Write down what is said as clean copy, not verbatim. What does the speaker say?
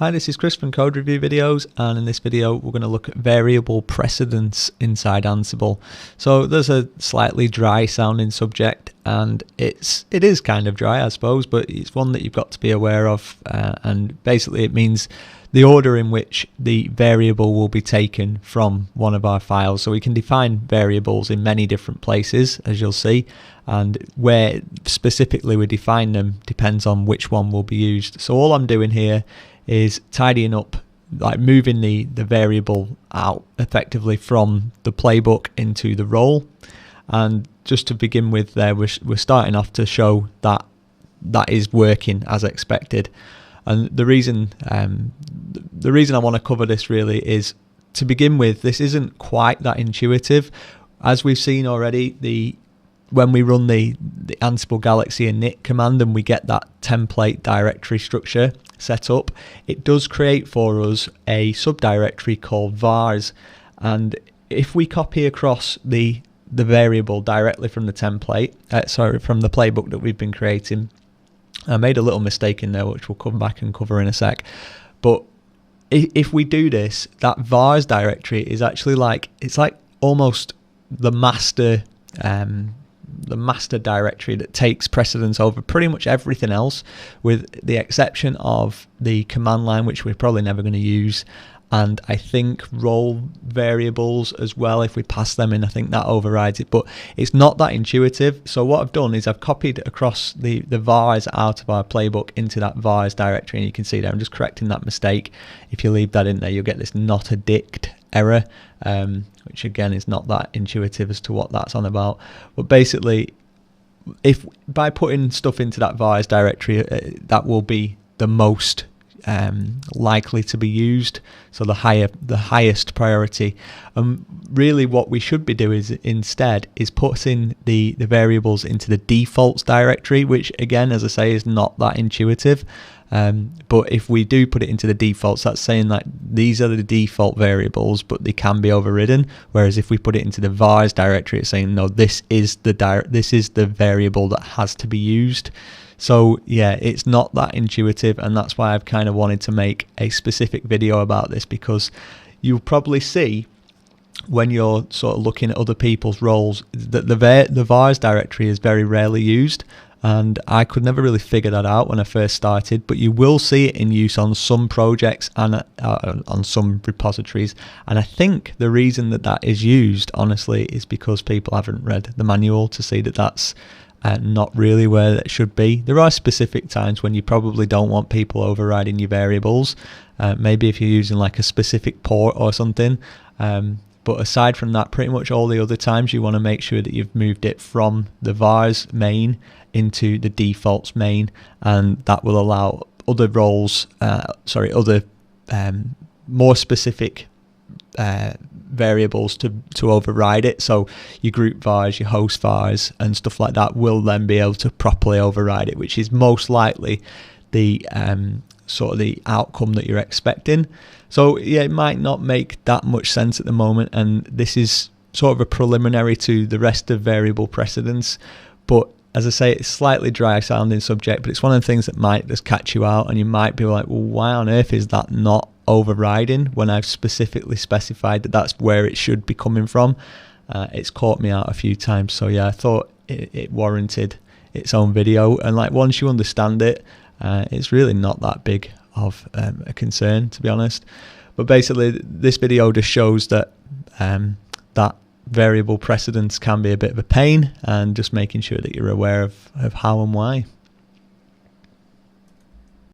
Hi, this is Chris from Code Review Videos, and in this video we're going to look at variable precedence inside Ansible. So there's a slightly dry sounding subject, and it is kind of dry, I suppose, but it's one that you've got to be aware of, and basically it means the order in which the variable will be taken from one of our files. So we can define variables in many different places, as you'll see, and where specifically we define them depends on which one will be used. So all I'm doing here is tidying up, like moving the variable out effectively from the playbook into the role. And just to begin with there, we're starting off to show that that is working as expected. And the reason I want to cover this really is, to begin with, this isn't quite that intuitive. As we've seen already, when we run the Ansible Galaxy init command and we get that template directory structure set up, it does create for us a subdirectory called Vars. And if we copy across the variable directly from the template, from the playbook that we've been creating, I made a little mistake in there which we'll come back and cover in a sec, but if we do this, that Vars directory is actually it's like almost the master directory that takes precedence over pretty much everything else, with the exception of the command line, which we're probably never going to use, and I think role variables as well. If we pass them in, I think that overrides it, but it's not that intuitive. So what I've done is I've copied across the Vars out of our playbook into that Vars directory, and you can see there I'm just correcting that mistake. If you leave that in there, you'll get this not a dict error, which again is not that intuitive as to what that's on about. But basically, if by putting stuff into that Vars directory, that will be the most likely to be used, so the highest priority. Really what we should be doing instead is putting the variables into the defaults directory, which again, as I say, is not that intuitive. But if we do put it into the defaults, that's saying that these are the default variables, but they can be overridden. Whereas if we put it into the Vars directory, it's saying no, this is the variable that has to be used. So yeah, it's not that intuitive, and that's why I've kind of wanted to make a specific video about this, because you'll probably see when you're sort of looking at other people's roles that the Vars directory is very rarely used. And I could never really figure that out when I first started, but you will see it in use on some projects and on some repositories. And I think the reason that is used, honestly, is because people haven't read the manual to see that that's not really where it should be. There are specific times when you probably don't want people overriding your variables, maybe if you're using like a specific port or something. But aside from that, pretty much all the other times you want to make sure that you've moved it from the Vars main into the defaults main, and that will allow other roles, other more specific variables to override it. So your group Vars, your host Vars and stuff like that will then be able to properly override it, which is most likely the sort of the outcome that you're expecting. So yeah, it might not make that much sense at the moment, and this is sort of a preliminary to the rest of variable precedence. But as I say, it's slightly dry sounding subject, but it's one of the things that might just catch you out, and you might be like, well, why on earth is that not overriding when I've specifically specified that that's where it should be coming from? It's caught me out a few times. So yeah, I thought it warranted its own video, and like once you understand it, it's really not that big of a concern, to be honest. But basically this video just shows that that variable precedence can be a bit of a pain, and just making sure that you're aware of how and why.